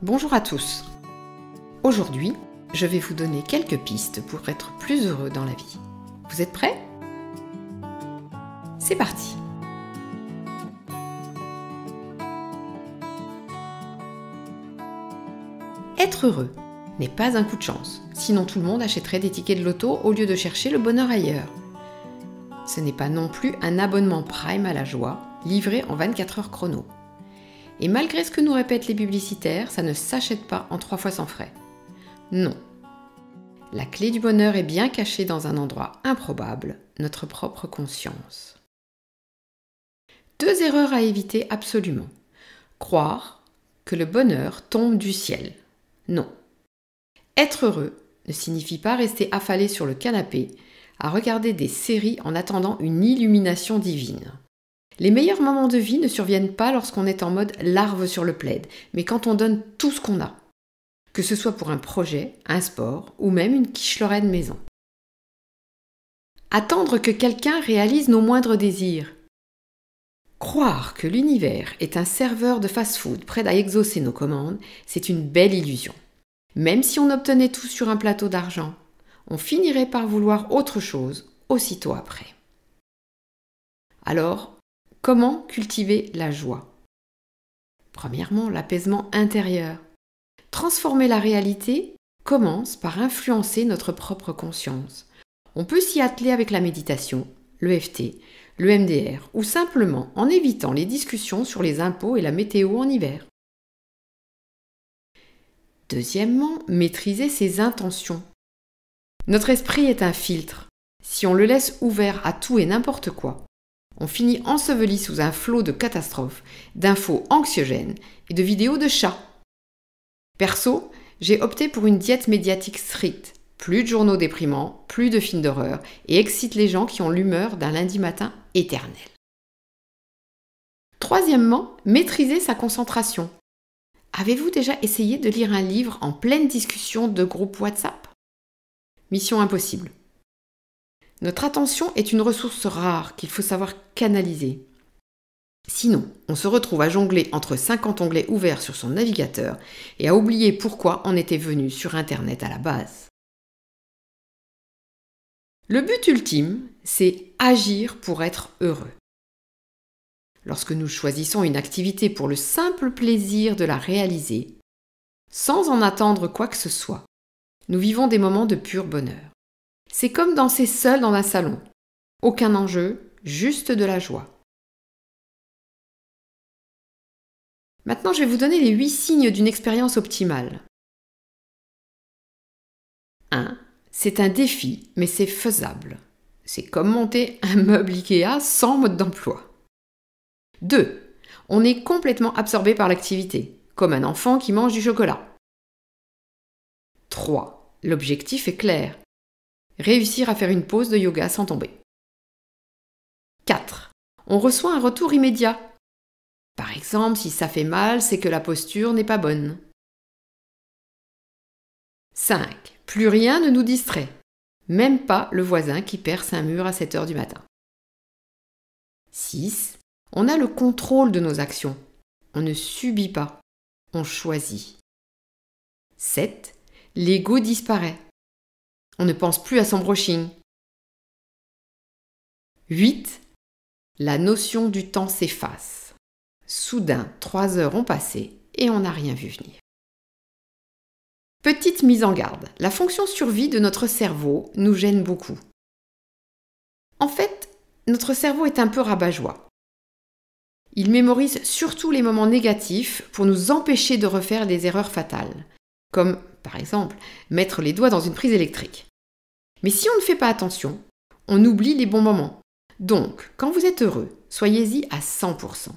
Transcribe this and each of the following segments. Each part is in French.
Bonjour à tous. Aujourd'hui, je vais vous donner quelques pistes pour être plus heureux dans la vie. Vous êtes prêts? C'est parti! Être heureux n'est pas un coup de chance, sinon tout le monde achèterait des tickets de loto au lieu de chercher le bonheur ailleurs. Ce n'est pas non plus un abonnement Prime à la joie, livré en 24 heures chrono. Et malgré ce que nous répètent les publicitaires, ça ne s'achète pas en 3 fois sans frais. Non. La clé du bonheur est bien cachée dans un endroit improbable, notre propre conscience. 2 erreurs à éviter absolument. Croire que le bonheur tombe du ciel. Non. Être heureux ne signifie pas rester affalé sur le canapé à regarder des séries en attendant une illumination divine. Les meilleurs moments de vie ne surviennent pas lorsqu'on est en mode larve sur le plaid, mais quand on donne tout ce qu'on a. Que ce soit pour un projet, un sport ou même une quiche Lorraine maison. Attendre que quelqu'un réalise nos moindres désirs. Croire que l'univers est un serveur de fast-food prêt à exaucer nos commandes, c'est une belle illusion. Même si on obtenait tout sur un plateau d'argent, on finirait par vouloir autre chose aussitôt après. Alors, comment cultiver la joie? Premièrement, l'apaisement intérieur. Transformer la réalité commence par influencer notre propre conscience. On peut s'y atteler avec la méditation, l'EFT, le MDR ou simplement en évitant les discussions sur les impôts et la météo en hiver. Deuxièmement, maîtriser ses intentions. Notre esprit est un filtre. Si on le laisse ouvert à tout et n'importe quoi, on finit enseveli sous un flot de catastrophes, d'infos anxiogènes et de vidéos de chats. Perso, j'ai opté pour une diète médiatique stricte. Plus de journaux déprimants, plus de films d'horreur et excite les gens qui ont l'humeur d'un lundi matin éternel. Troisièmement, maîtriser sa concentration. Avez-vous déjà essayé de lire un livre en pleine discussion de groupe WhatsApp? Mission impossible. Notre attention est une ressource rare qu'il faut savoir canaliser. Sinon, on se retrouve à jongler entre 50 onglets ouverts sur son navigateur et à oublier pourquoi on était venu sur Internet à la base. Le but ultime, c'est agir pour être heureux. Lorsque nous choisissons une activité pour le simple plaisir de la réaliser, sans en attendre quoi que ce soit, nous vivons des moments de pur bonheur. C'est comme danser seul dans un salon. Aucun enjeu, juste de la joie. Maintenant, je vais vous donner les 8 signes d'une expérience optimale. 1. C'est un défi, mais c'est faisable. C'est comme monter un meuble Ikea sans mode d'emploi. 2. On est complètement absorbé par l'activité, comme un enfant qui mange du chocolat. 3. L'objectif est clair. Réussir à faire une pause de yoga sans tomber. 4. On reçoit un retour immédiat. Par exemple, si ça fait mal, c'est que la posture n'est pas bonne. 5. Plus rien ne nous distrait. Même pas le voisin qui perce un mur à 7 heures du matin. 6. On a le contrôle de nos actions. On ne subit pas. On choisit. 7. L'ego disparaît. On ne pense plus à son brushing. 8. La notion du temps s'efface. Soudain, 3 heures ont passé et on n'a rien vu venir. Petite mise en garde, la fonction survie de notre cerveau nous gêne beaucoup. En fait, notre cerveau est un peu rabat-joie. Il mémorise surtout les moments négatifs pour nous empêcher de refaire des erreurs fatales, comme, par exemple, mettre les doigts dans une prise électrique. Mais si on ne fait pas attention, on oublie les bons moments. Donc, quand vous êtes heureux, soyez-y à 100%.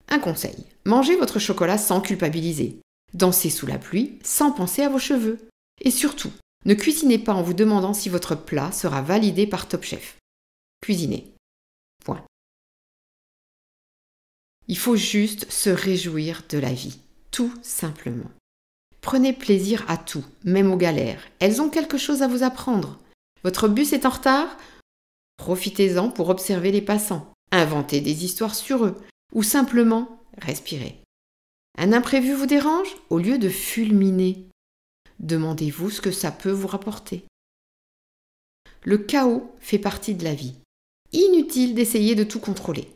Un conseil, mangez votre chocolat sans culpabiliser. Dansez sous la pluie sans penser à vos cheveux. Et surtout, ne cuisinez pas en vous demandant si votre plat sera validé par Top Chef. Cuisinez. Point. Il faut juste se réjouir de la vie, tout simplement. Prenez plaisir à tout, même aux galères. Elles ont quelque chose à vous apprendre. Votre bus est en retard? Profitez-en pour observer les passants, inventez des histoires sur eux, ou simplement respirez. Un imprévu vous dérange? Au lieu de fulminer, demandez-vous ce que ça peut vous rapporter. Le chaos fait partie de la vie. Inutile d'essayer de tout contrôler.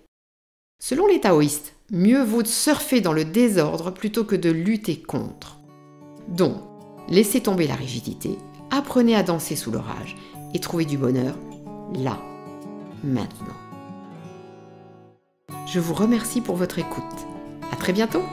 Selon les taoïstes, mieux vaut surfer dans le désordre plutôt que de lutter contre. Donc, laissez tomber la rigidité, apprenez à danser sous l'orage et trouvez du bonheur là, maintenant. Je vous remercie pour votre écoute. À très bientôt!